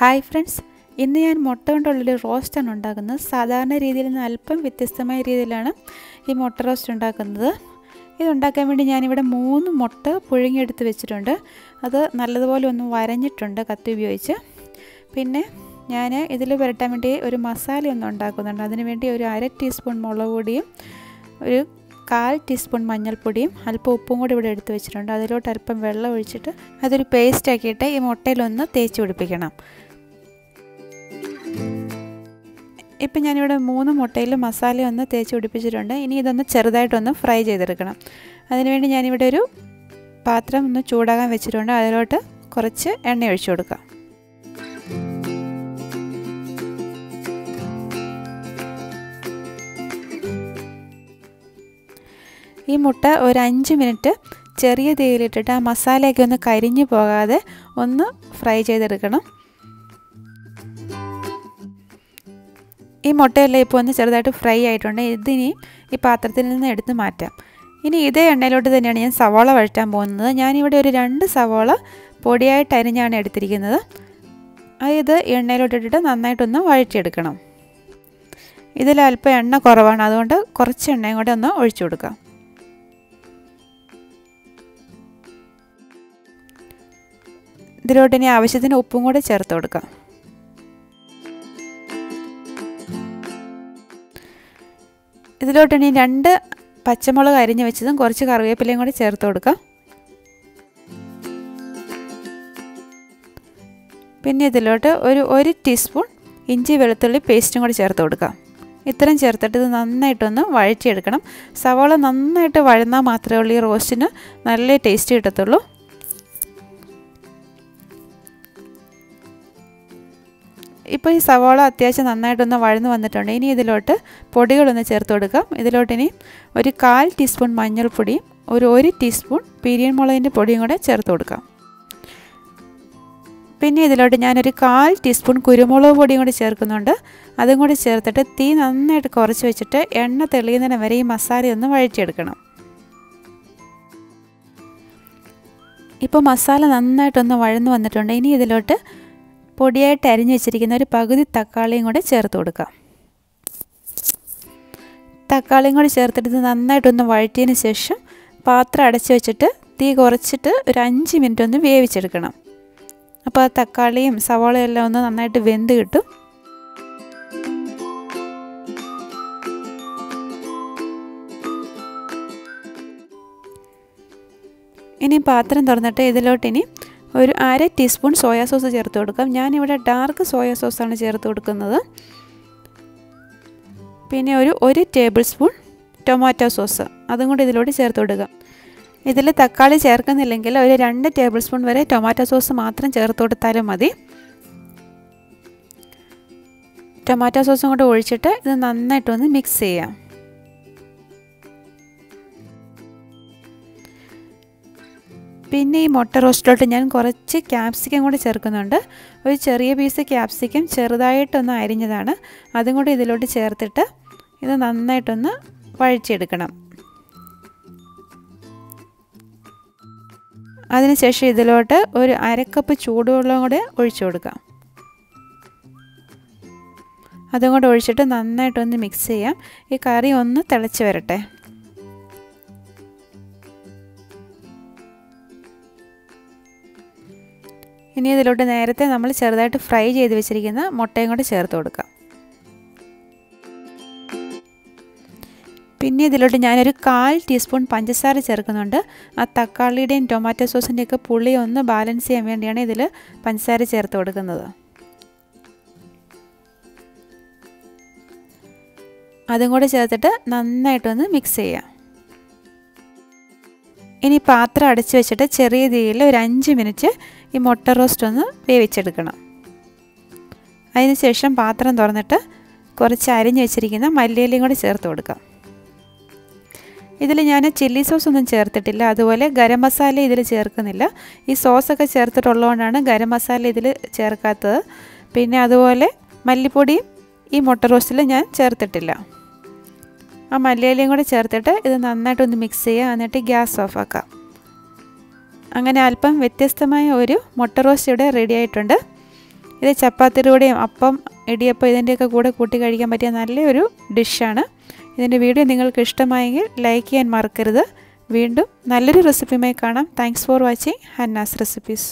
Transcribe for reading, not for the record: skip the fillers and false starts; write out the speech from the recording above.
Hi friends, ഇന്ന് ഞാൻ മുട്ട കൊണ്ടുള്ളൊരു റോസ്റ്റാണ് ഉണ്ടാക്കുന്നത്. സാധാരണ രീതിയിൽ നിന്ന് അല്പം വ്യത്യസ്തമായ രീതിയിലാണ് ഈ മുട്ട റോസ്റ്റ് ഉണ്ടാക്കുന്നത്. ഇതുണ്ടാക്കാൻ വേണ്ടി ഞാനിവിടെ 3 മുട്ട പുഴുങ്ങിയെടുത്ത് വെച്ചിട്ടുണ്ട്. അത് നല്ലതുപോലെ ഒന്ന് വരഞ്ഞിട്ടുണ്ട് കത്തി ഉപയോഗിച്ച്. പിന്നെ ഞാൻ ഇതിൽ പുരട്ടാൻ വേണ്ടി ഒരു മസാല ഒന്ന് ഉണ്ടാക്കുന്നുണ്ട്. അതിനുവേണ്ടി ഒരു 1/2 ടീസ്പൂൺ മുളക് പൊടിയും ഒരു 1/4 ടീസ്പൂൺ മഞ്ഞൾപ്പൊടിയും അല്പം ഉപ്പും കൂടി ഇവിടെ എടുത്ത് വെച്ചിട്ടുണ്ട്. അതിലോട്ട് അല്പം വെള്ളം ഒഴിച്ചിട്ട് അതൊരു പേസ്റ്റ് ആക്കിയിട്ട് ഈ മുട്ടയിലൊന്ന് തേച്ച് പിടിപ്പിക്കണം. ഇപ്പം ഞാനിവിടെ 3 മുട്ടയിൽ മസാല ഒന്ന് തേച്ച് പിടിപ്പിച്ചിട്ടുണ്ട്. ഇനി ഇതൊന്ന് ചെറുതായിട്ടൊന്ന് ഫ്രൈ ചെയ്തെടുക്കണം. അതിനുവേണ്ടി ഞാനിവിടെ ഒരു പാത്രം ഒന്ന് ചൂടാകാൻ വെച്ചിട്ടുണ്ട്. അതിലോട്ട് കുറച്ച് എണ്ണ ഒഴിച്ചു കൊടുക്കാം. ഈ മുട്ട ഒരു 5 മിനിറ്റ് ചെറിയ തീയിലിട്ടിട്ട് ആ മസാലയൊക്കെ ഒന്ന് കരിഞ്ഞു പോകാതെ ഒന്ന് ഫ്രൈ ചെയ്തെടുക്കണം. ഈ മുട്ടയെല്ലാം ഇപ്പോൾ ഒന്ന് ചെറുതായിട്ട് ഫ്രൈ ആയിട്ടുണ്ട്. ഇതിനി ഈ പാത്രത്തിൽ നിന്ന് എടുത്ത് മാറ്റാം. ഇനി ഇതേ എണ്ണയിലോട്ട് തന്നെയാണ് ഞാൻ സവാള വഴറ്റാൻ പോകുന്നത്. ഞാനിവിടെ ഒരു 2 സവാള പൊടിയായിട്ട് അരിഞ്ഞാണ് എടുത്തിരിക്കുന്നത്. ഇത് എണ്ണയിലോട്ടിട്ടിട്ട് നന്നായിട്ടൊന്ന് വഴറ്റിയെടുക്കണം. ഇതിൽ അല്പം എണ്ണ കുറവാണ്, അതുകൊണ്ട് കുറച്ച് എണ്ണയും കൂടെ ഒന്ന് ഒഴിച്ചു കൊടുക്കാം. ഇതിലോട്ട് ഇനി ആവശ്യത്തിന് ഉപ്പും കൂടെ ചേർത്ത് കൊടുക്കാം. ഇതിലോട്ട് ഇനി 2 പച്ചമുളക് അരിഞ്ഞ് വെച്ചതും കുറച്ച് കറിവേപ്പിലയും കൂടി ചേർത്ത് കൊടുക്കാം. പിന്നെ ഇതിലോട്ട് ഒരു ടീസ്പൂൺ ഇഞ്ചി വെളുത്തുള്ളി പേസ്റ്റും കൂടി ചേർത്ത് കൊടുക്കാം. ഇത്രയും ചേർത്തിട്ട് ഇത് നന്നായിട്ടൊന്ന് വഴറ്റിയെടുക്കണം. സവാള നന്നായിട്ട് വഴന്നാൽ മാത്രമേ ഉള്ളൂ ഈ റോസ്റ്റിന് നല്ല ടേസ്റ്റ് കിട്ടത്തുള്ളൂ. ഇപ്പോൾ ഈ സവാള അത്യാവശ്യം നന്നായിട്ടൊന്ന് വഴന്ന് വന്നിട്ടുണ്ട്. ഇനി ഇതിലോട്ട് പൊടികളൊന്ന് ചേർത്ത് കൊടുക്കാം. ഇതിലോട്ട് ഇനി ഒരു 1/4 ടീസ്പൂൺ മഞ്ഞൾപ്പൊടിയും ഒരു ടീസ്പൂൺ പിരിയൻ മുളകിൻ്റെ പൊടിയും കൂടെ ചേർത്ത് കൊടുക്കാം. പിന്നെ ഇതിലോട്ട് ഞാനൊരു 1/4 ടീസ്പൂൺ കുരുമുളക് പൊടിയും കൂടി ചേർക്കുന്നുണ്ട്. അതും കൂടി ചേർത്തിട്ട് തീ നന്നായിട്ട് കുറച്ച് വെച്ചിട്ട് എണ്ണ തെളിയുന്നതിന് വരെ ഈ മസാലയൊന്ന് വഴറ്റിയെടുക്കണം. ഇപ്പോൾ മസാല നന്നായിട്ടൊന്ന് വഴന്ന് വന്നിട്ടുണ്ട്. ഇനി ഇതിലോട്ട് പൊടിയായിട്ട് അരിഞ്ഞ് വെച്ചിരിക്കുന്ന ഒരു പകുതി തക്കാളിയും കൂടെ ചേർത്ത് കൊടുക്കാം. തക്കാളിയും കൂടി ചേർത്തിട്ട് ഇത് നന്നായിട്ടൊന്ന് വഴറ്റിയതിന് ശേഷം പാത്രം അടച്ച് വെച്ചിട്ട് തീ കുറച്ചിട്ട് ഒരു 5 മിനിറ്റ് ഒന്ന് വേവിച്ചെടുക്കണം. അപ്പോൾ ആ തക്കാളിയും സവാളയും എല്ലാം ഒന്ന് നന്നായിട്ട് വെന്ത് കിട്ടും. ഇനി പാത്രം തുറന്നിട്ട് ഇതിലോട്ടിനി ഒരു 1/2 ടീസ്പൂൺ സോയാ സോസ് ചേർത്ത് കൊടുക്കാം. ഞാനിവിടെ ഡാർക്ക് സോയാ സോസാണ് ചേർത്ത് കൊടുക്കുന്നത്. പിന്നെ ഒരു ടേബിൾ സ്പൂൺ ടൊമാറ്റോ സോസ് അതും കൂടി ഇതിലോട്ട് ചേർത്ത് കൊടുക്കുക. ഇതിൽ തക്കാളി ചേർക്കുന്നില്ലെങ്കിൽ ഒരു 2 ടേബിൾ സ്പൂൺ വരെ ടൊമാറ്റോ സോസ് മാത്രം ചേർത്ത് കൊടുത്താലും മതി. ടൊമാറ്റോ സോസും കൂടെ ഒഴിച്ചിട്ട് ഇത് നന്നായിട്ടൊന്ന് മിക്സ് ചെയ്യാം. പിന്നെ ഈ മുട്ട റോസ്റ്റിലോട്ട് ഞാൻ കുറച്ച് ക്യാപ്സിക്കം കൂടി ചേർക്കുന്നുണ്ട്. ഒരു ചെറിയ പീസ് ക്യാപ്സിക്കം ചെറുതായിട്ടൊന്ന് അരിഞ്ഞതാണ്. അതും കൂടി ഇതിലോട്ട് ചേർത്തിട്ട് ഇത് നന്നായിട്ടൊന്ന് വഴറ്റിയെടുക്കണം. അതിനുശേഷം ഇതിലോട്ട് ഒരു 1/2 കപ്പ് ചൂടുവെള്ളം കൂടെ ഒഴിച്ചു കൊടുക്കാം. അതും കൂടെ ഒഴിച്ചിട്ട് നന്നായിട്ടൊന്ന് മിക്സ് ചെയ്യാം. ഈ കറി ഒന്ന് തിളച്ച് വരട്ടെ. ഇനി ഇതിലോട്ട് നേരത്തെ നമ്മൾ ചെറുതായിട്ട് ഫ്രൈ ചെയ്ത് വെച്ചിരിക്കുന്ന മുട്ടയും കൂടി ചേർത്ത് കൊടുക്കാം. പിന്നെ ഇതിലോട്ട് ഞാനൊരു 1/4 ടീസ്പൂൺ പഞ്ചസാര ചേർക്കുന്നുണ്ട്. ആ തക്കാളിയുടെയും ടൊമാറ്റോ സോസിൻ്റെയൊക്കെ പുളി ഒന്ന് ബാലൻസ് ചെയ്യാൻ വേണ്ടിയാണ് ഇതിൽ പഞ്ചസാര ചേർത്ത് കൊടുക്കുന്നത്. അതും കൂടെ ചേർത്തിട്ട് നന്നായിട്ടൊന്ന് മിക്സ് ചെയ്യാം. ഇനി പാത്രം അടച്ച് വെച്ചിട്ട് ചെറിയ തീയിൽ ഒരു 5 മിനിറ്റ് ഈ മുട്ട റോസ്റ്റ് ഒന്ന് വേവിച്ചെടുക്കണം. അതിനുശേഷം പാത്രം തുറന്നിട്ട് കുറച്ച് അരിഞ്ഞ് വെച്ചിരിക്കുന്ന മല്ലിയിലയും കൂടി ചേർത്ത് കൊടുക്കാം. ഇതിൽ ഞാൻ ചില്ലി സോസ് ഒന്നും ചേർത്തിട്ടില്ല. അതുപോലെ ഗരം മസാല ഇതിൽ ചേർക്കുന്നില്ല. ഈ സോസൊക്കെ ചേർത്തിട്ടുള്ളതുകൊണ്ടാണ് ഗരം മസാല ഇതിൽ ചേർക്കാത്തത്. പിന്നെ അതുപോലെ മല്ലിപ്പൊടിയും ഈ മുട്ട റോസ്റ്റിൽ ഞാൻ ചേർത്തിട്ടില്ല. ആ മല്ലിയിലയും കൂടി ചേർത്തിട്ട് ഇത് നന്നായിട്ടൊന്ന് മിക്സ് ചെയ്യുക. എന്നിട്ട് ഗ്യാസ് ഓഫാക്കാം. അങ്ങനെ അല്പം വ്യത്യസ്തമായ ഒരു മുട്ട റോസ്റ്റ് ഇവിടെ റെഡി ആയിട്ടുണ്ട്. ഇത് ചപ്പാത്തിയുടെ കൂടെയും അപ്പം, ഇടിയപ്പം ഇതിൻ്റെയൊക്കെ കൂടെ കൂട്ടി കഴിക്കാൻ പറ്റിയ നല്ലൊരു ഡിഷാണ്. ഇതിൻ്റെ വീഡിയോ നിങ്ങൾക്ക് ഇഷ്ടമായെങ്കിൽ ലൈക്ക് ചെയ്യാൻ മറക്കരുത്. വീണ്ടും നല്ലൊരു റെസിപ്പിയുമായി കാണാം. Thanks for watching Hanna's recipes.